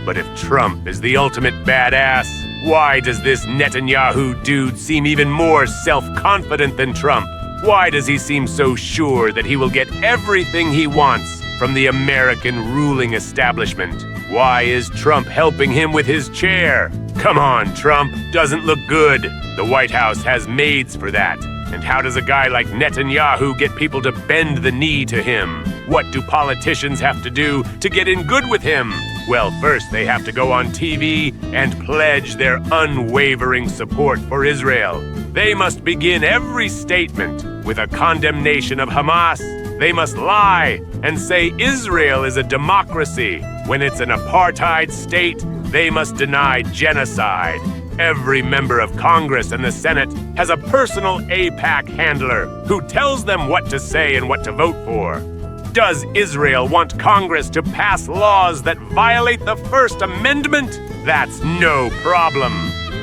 B: But if Trump is the ultimate badass, why does this Netanyahu dude seem even more self-confident than Trump? Why does he seem so sure that he will get everything he wants from the American ruling establishment? Why is Trump helping him with his chair? Come on, Trump. Doesn't look good. The White House has maids for that. And how does a guy like Netanyahu get people to bend the knee to him? What do politicians have to do to get in good with him? Well, first they have to go on TV and pledge their unwavering support for Israel. They must begin every statement with a condemnation of Hamas. They must lie and say Israel is a democracy. When it's an apartheid state, they must deny genocide. Every member of Congress and the Senate has a personal AIPAC handler who tells them what to say and what to vote for. Does Israel want Congress to pass laws that violate the First Amendment? That's no problem.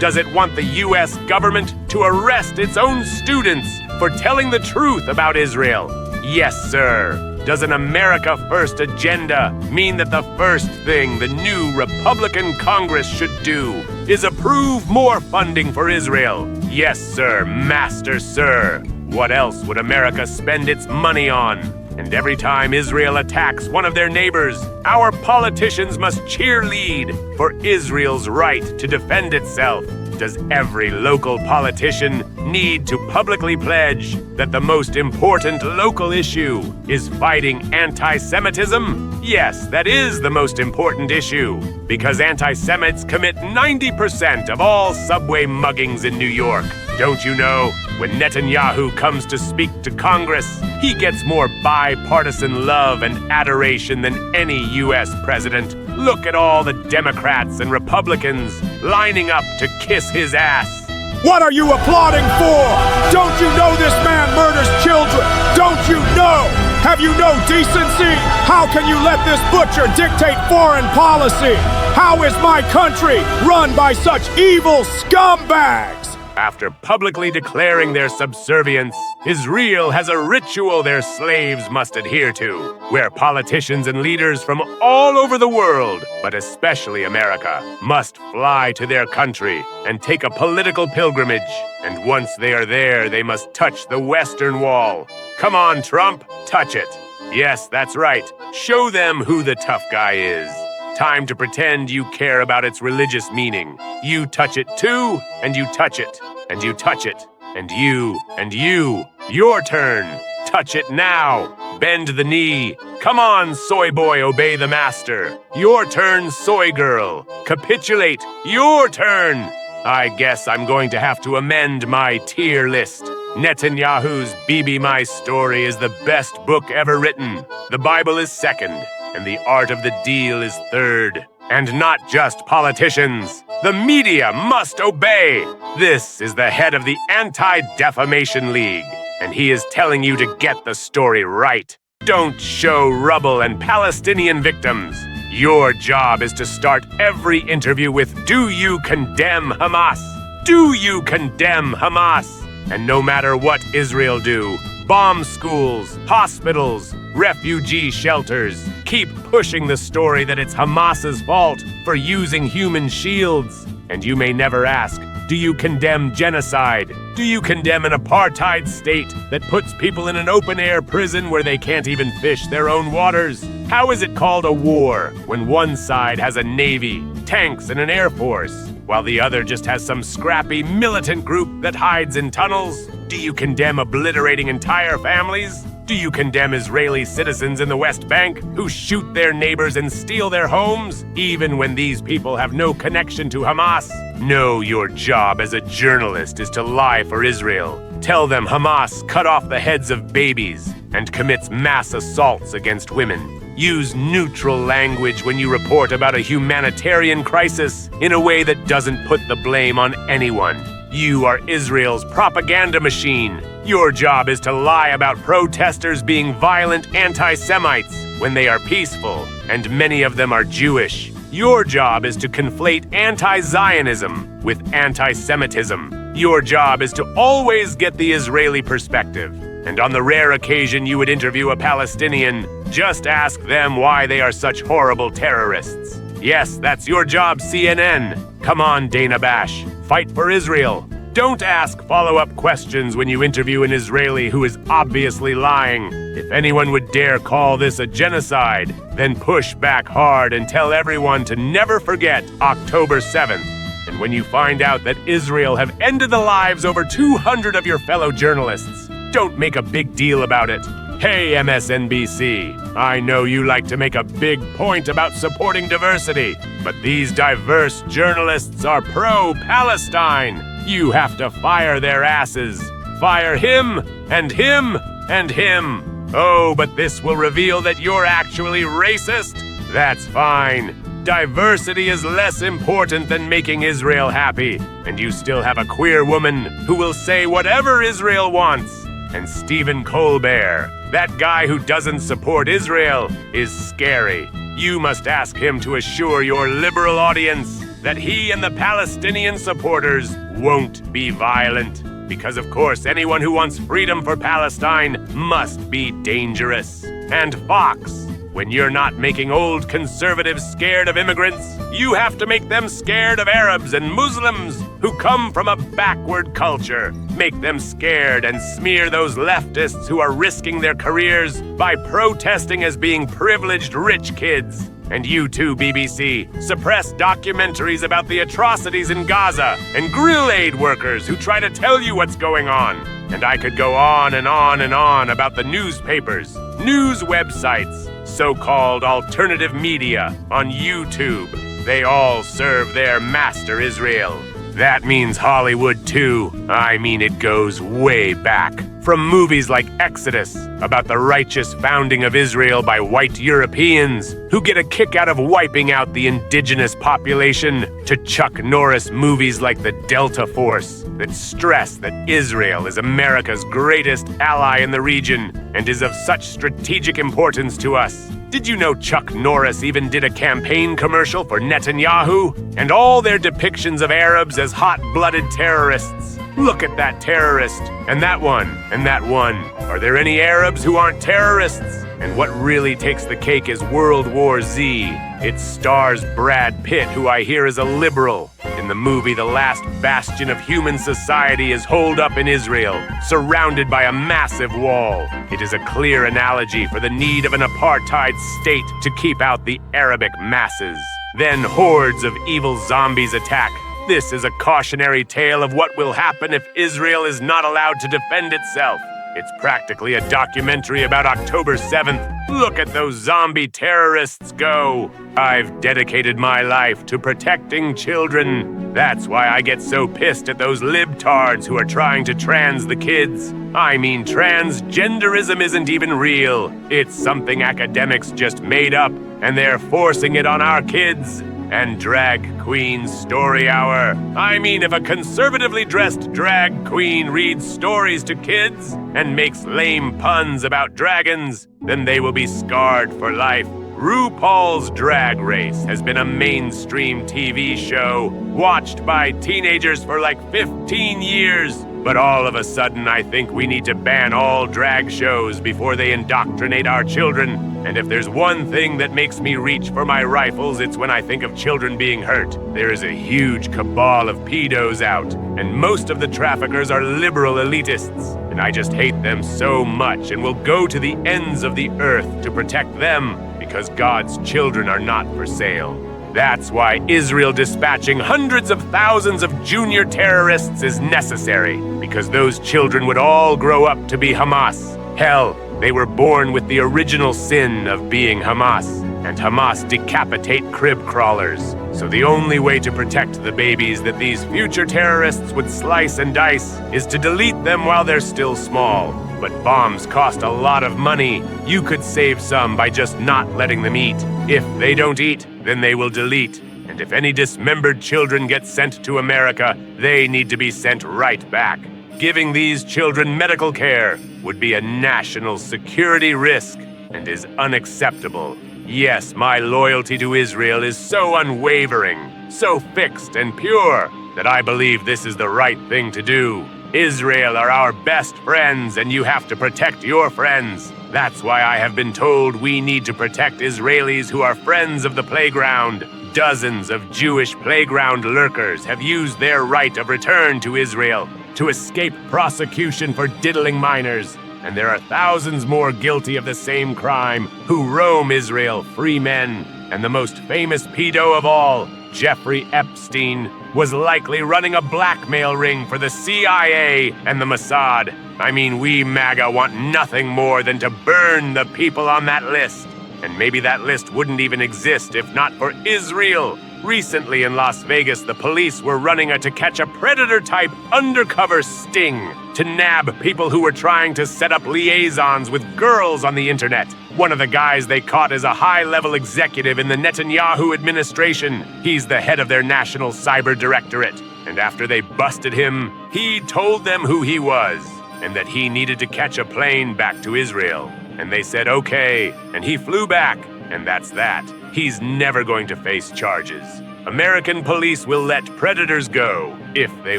B: Does it want the U.S. government to arrest its own students for telling the truth about Israel? Yes, sir. Does an America First agenda mean that the first thing the new Republican Congress should do is approve more funding for Israel? Yes, sir, master, sir. What else would America spend its money on? And every time Israel attacks one of their neighbors, our politicians must cheerlead for Israel's right to defend itself. Does every local politician need to publicly pledge that the most important local issue is fighting anti-Semitism? Yes, that is the most important issue, because anti-Semites commit 90% of all subway muggings in New York. Don't you know, when Netanyahu comes to speak to Congress, he gets more bipartisan love and adoration than any U.S. president. Look at all the Democrats and Republicans lining up to kiss his ass.
K: What are you applauding for? Don't you know this man murders children? Don't you know? Have you no decency? How can you let this butcher dictate foreign policy? How is my country run by such evil scumbags?
B: After publicly declaring their subservience, Israel has a ritual their slaves must adhere to, where politicians and leaders from all over the world, but especially America, must fly to their country and take a political pilgrimage. And once they are there, they must touch the Western Wall. Come on, Trump, touch it. Yes, that's right. Show them who the tough guy is. Time to pretend you care about its religious meaning. You touch it too, and you touch it, and you touch it, and you, your turn. Touch it now. Bend the knee. Come on, soy boy, obey the master. Your turn, soy girl. Capitulate. Your turn. I guess I'm going to have to amend my tier list. Netanyahu's Bibi My Story is the best book ever written. The Bible is second, and The Art of the Deal is third. And not just politicians. The media must obey. This is the head of the Anti-Defamation League, and he is telling you to get the story right. Don't show rubble and Palestinian victims. Your job is to start every interview with, "Do you condemn Hamas? Do you condemn Hamas?" And no matter what Israel do, bomb schools, hospitals, refugee shelters, keep pushing the story that it's Hamas's fault for using human shields. And you may never ask, do you condemn genocide? Do you condemn an apartheid state that puts people in an open-air prison where they can't even fish their own waters? How is it called a war when one side has a navy, tanks, and an air force, while the other just has some scrappy militant group that hides in tunnels? Do you condemn obliterating entire families? Do you condemn Israeli citizens in the West Bank who shoot their neighbors and steal their homes, even when these people have no connection to Hamas? No, your job as a journalist is to lie for Israel. Tell them Hamas cut off the heads of babies and commits mass assaults against women. Use neutral language when you report about a humanitarian crisis in a way that doesn't put the blame on anyone. You are Israel's propaganda machine. Your job is to lie about protesters being violent anti-Semites when they are peaceful, and many of them are Jewish. Your job is to conflate anti-Zionism with anti-Semitism. Your job is to always get the Israeli perspective. And on the rare occasion you would interview a Palestinian, just ask them why they are such horrible terrorists. Yes, that's your job, CNN. Come on, Dana Bash. Fight for Israel. Don't ask follow-up questions when you interview an Israeli who is obviously lying. If anyone would dare call this a genocide, then push back hard and tell everyone to never forget October 7th. And when you find out that Israel have ended the lives over 200 of your fellow journalists, don't make a big deal about it. Hey, MSNBC, I know you like to make a big point about supporting diversity, but these diverse journalists are pro-Palestine. You have to fire their asses. Fire him, and him, and him. Oh, but this will reveal that you're actually racist? That's fine. Diversity is less important than making Israel happy, and you still have a queer woman who will say whatever Israel wants. And Stephen Colbert, that guy who doesn't support Israel, is scary. You must ask him to assure your liberal audience that he and the Palestinian supporters won't be violent. Because of course anyone who wants freedom for Palestine must be dangerous. And Fox, when you're not making old conservatives scared of immigrants, you have to make them scared of Arabs and Muslims who come from a backward culture. Make them scared and smear those leftists who are risking their careers by protesting as being privileged rich kids. And you too, BBC, suppress documentaries about the atrocities in Gaza and grill aid workers who try to tell you what's going on. And I could go on and on and on about the newspapers, news websites, so-called alternative media on YouTube. They all serve their master Israel. That means Hollywood too. I mean, it goes way back. From movies like Exodus, about the righteous founding of Israel by white Europeans who get a kick out of wiping out the indigenous population, to Chuck Norris movies like The Delta Force that stress that Israel is America's greatest ally in the region and is of such strategic importance to us. Did you know Chuck Norris even did a campaign commercial for Netanyahu? And all their depictions of Arabs as hot-blooded terrorists. Look at that terrorist, and that one, and that one. Are there any Arabs who aren't terrorists? And what really takes the cake is World War Z. It stars Brad Pitt, who I hear is a liberal. In the movie, the last bastion of human society is holed up in Israel, surrounded by a massive wall. It is a clear analogy for the need of an apartheid state to keep out the Arabic masses. Then hordes of evil zombies attack. This is a cautionary tale of what will happen if Israel is not allowed to defend itself. It's practically a documentary about October 7th. Look at those zombie terrorists go. I've dedicated my life to protecting children. That's why I get so pissed at those libtards who are trying to trans the kids. I mean, transgenderism isn't even real. It's something academics just made up, and they're forcing it on our kids. And Drag Queen Story Hour. I mean, if a conservatively dressed drag queen reads stories to kids and makes lame puns about dragons, then they will be scarred for life. RuPaul's Drag Race has been a mainstream TV show watched by teenagers for like 15 years. But all of a sudden, I think we need to ban all drag shows before they indoctrinate our children. And if there's one thing that makes me reach for my rifles, it's when I think of children being hurt. There is a huge cabal of pedos out, and most of the traffickers are liberal elitists. And I just hate them so much and will go to the ends of the earth to protect them, because God's children are not for sale. That's why Israel dispatching hundreds of thousands of junior terrorists is necessary, because those children would all grow up to be Hamas. Hell, they were born with the original sin of being Hamas, and Hamas decapitate crib crawlers. So the only way to protect the babies that these future terrorists would slice and dice is to delete them while they're still small. But bombs cost a lot of money. You could save some by just not letting them eat. If they don't eat, then they will delete. And if any dismembered children get sent to America, they need to be sent right back. Giving these children medical care would be a national security risk and is unacceptable. Yes, my loyalty to Israel is so unwavering, so fixed and pure, that I believe this is the right thing to do. Israel are our best friends, and you have to protect your friends. That's why I have been told we need to protect Israelis who are friends of the playground. Dozens of Jewish playground lurkers have used their right of return to Israel to escape prosecution for diddling minors. And there are thousands more guilty of the same crime who roam Israel, free men. And the most famous pedo of all, Jeffrey Epstein, was likely running a blackmail ring for the CIA and the Mossad. I mean, we MAGA want nothing more than to burn the people on that list. And maybe that list wouldn't even exist if not for Israel. Recently in Las Vegas, the police were running a to-catch-a-predator-type undercover sting to nab people who were trying to set up liaisons with girls on the internet. One of the guys they caught is a high-level executive in the Netanyahu administration. He's the head of their National Cyber Directorate. And after they busted him, he told them who he was and that he needed to catch a plane back to Israel. And they said okay, and he flew back, and that's that. He's never going to face charges. American police will let predators go if they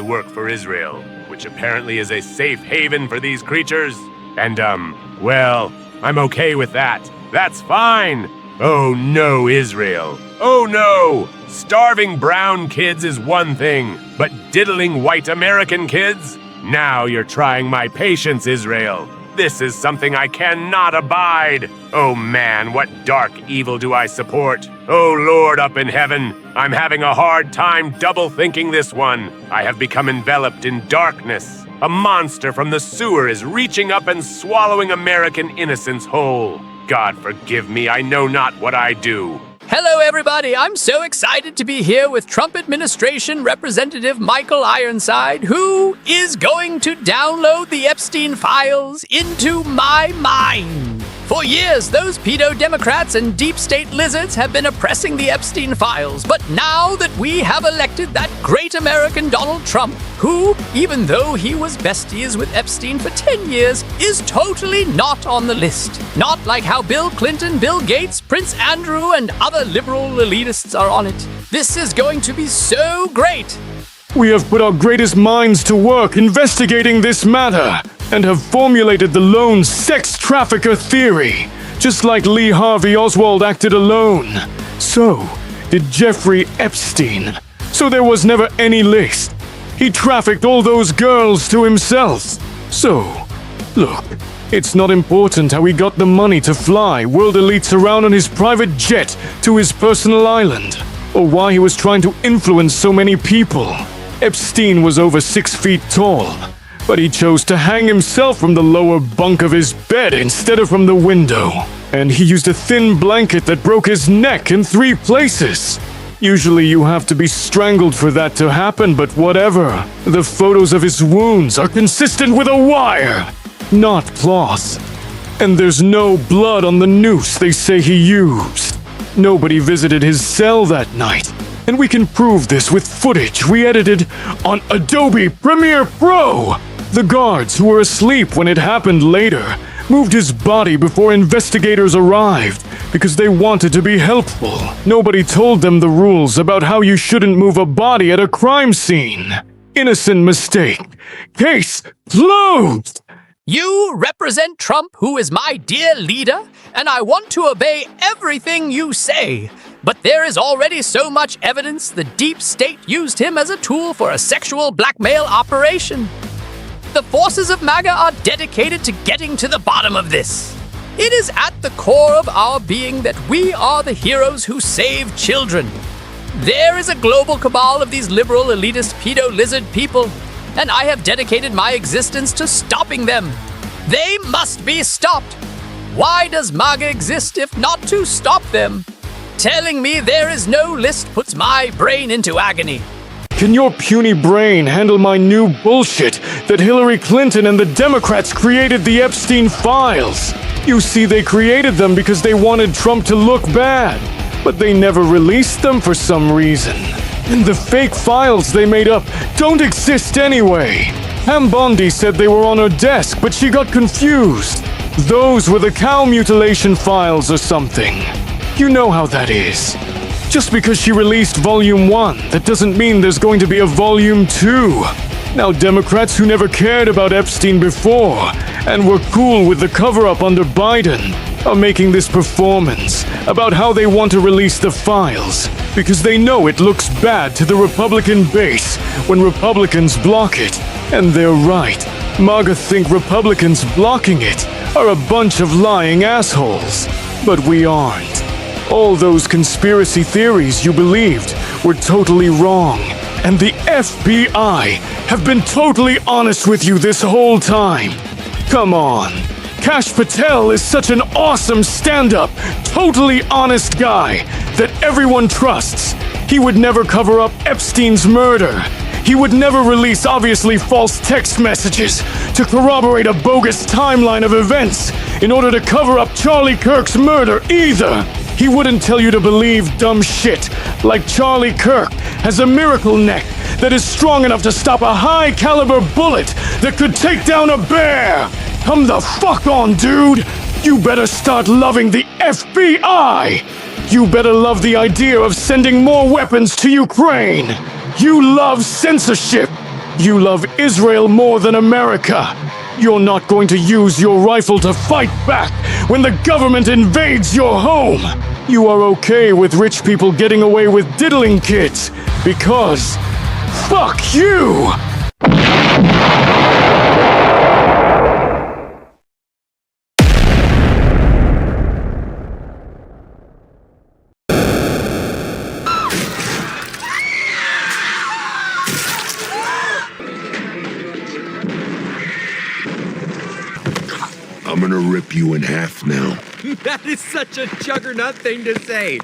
B: work for Israel, which apparently is a safe haven for these creatures. And, well, I'm okay with that. That's fine. Oh no, Israel. Oh no! Starving brown kids is one thing, but diddling white American kids? Now you're trying my patience, Israel. This is something I cannot abide. Oh man, what dark evil do I support? Oh Lord up in heaven, I'm having a hard time double-thinking this one. I have become enveloped in darkness. A monster from the sewer is reaching up and swallowing American innocence whole. God forgive me, I know not what I do.
D: Hello, everybody. I'm so excited to be here with Trump administration Representative Michael Ironside, who is going to download the Epstein files into my mind. For years, those pedo Democrats and deep state lizards have been oppressing the Epstein files. But now that we have elected that great American Donald Trump, who, even though he was besties with Epstein for 10 years, is totally not on the list. Not like how Bill Clinton, Bill Gates, Prince Andrew, and other liberal elitists are on it. This is going to be so great.
K: We have put our greatest minds to work investigating this matter and have formulated the lone sex trafficker theory. Just like Lee Harvey Oswald acted alone, so did Jeffrey Epstein. So there was never any list. He trafficked all those girls to himself. So, look, it's not important how he got the money to fly world elites around on his private jet to his personal island, or why he was trying to influence so many people. Epstein was over 6 feet tall, but he chose to hang himself from the lower bunk of his bed instead of from the window. And he used a thin blanket that broke his neck in 3 places. Usually you have to be strangled for that to happen, but whatever. The photos of his wounds are consistent with a wire, not cloth. And there's no blood on the noose they say he used. Nobody visited his cell that night, and we can prove this with footage we edited on Adobe Premiere Pro. The guards who were asleep when it happened later moved his body before investigators arrived because they wanted to be helpful. Nobody told them the rules about how you shouldn't move a body at a crime scene. Innocent mistake. Case closed!
D: You represent Trump, who is my dear leader, and I want to obey everything you say. But there is already so much evidence the deep state used him as a tool for a sexual blackmail operation. The forces of MAGA are dedicated to getting to the bottom of this. It is at the core of our being that we are the heroes who save children. There is a global cabal of these liberal, elitist, pedo-lizard people, and I have dedicated my existence to stopping them. They must be stopped. Why does MAGA exist if not to stop them? Telling me there is no list puts my brain into agony.
K: Can your puny brain handle my new bullshit that Hillary Clinton and the Democrats created the Epstein files? You see, they created them because they wanted Trump to look bad, but they never released them for some reason. And the fake files they made up don't exist anyway. Pam Bondi said they were on her desk, but she got confused. Those were the cow mutilation files or something. You know how that is. Just because she released Volume 1, that doesn't mean there's going to be a Volume 2. Now, Democrats who never cared about Epstein before and were cool with the cover-up under Biden are making this performance about how they want to release the files because they know it looks bad to the Republican base when Republicans block it. And they're right. MAGA think Republicans blocking it are a bunch of lying assholes. But we aren't. All those conspiracy theories you believed were totally wrong. And the FBI have been totally honest with you this whole time. Come on. Kash Patel is such an awesome stand-up, totally honest guy that everyone trusts. He would never cover up Epstein's murder. He would never release obviously false text messages to corroborate a bogus timeline of events in order to cover up Charlie Kirk's murder either. He wouldn't tell you to believe dumb shit like Charlie Kirk has a miracle neck that is strong enough to stop a high-caliber bullet that could take down a bear. Come the fuck on, dude. You better start loving the FBI. You better love the idea of sending more weapons to Ukraine. You love censorship. You love Israel more than America. You're not going to use your rifle to fight back when the government invades your home. You are okay with rich people getting away with diddling kids because fuck you!
L: I'm gonna rip you in half now.
M: That is such a juggernaut thing to say.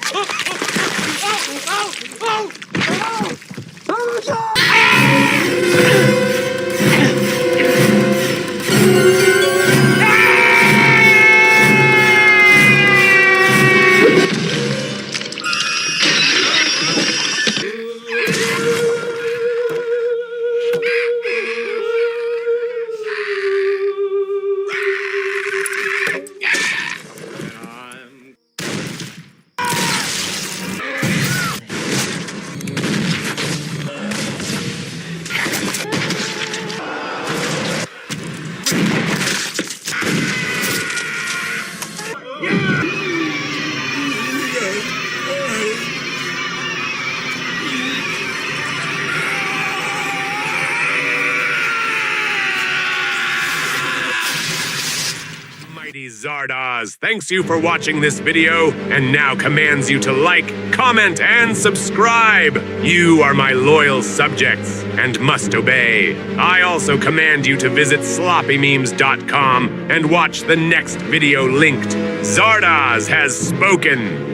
B: Zardoz thanks you for watching this video and now commands you to like, comment, and subscribe. You are my loyal subjects and must obey. I also command you to visit sloppymemes.com and watch the next video linked. Zardoz has spoken.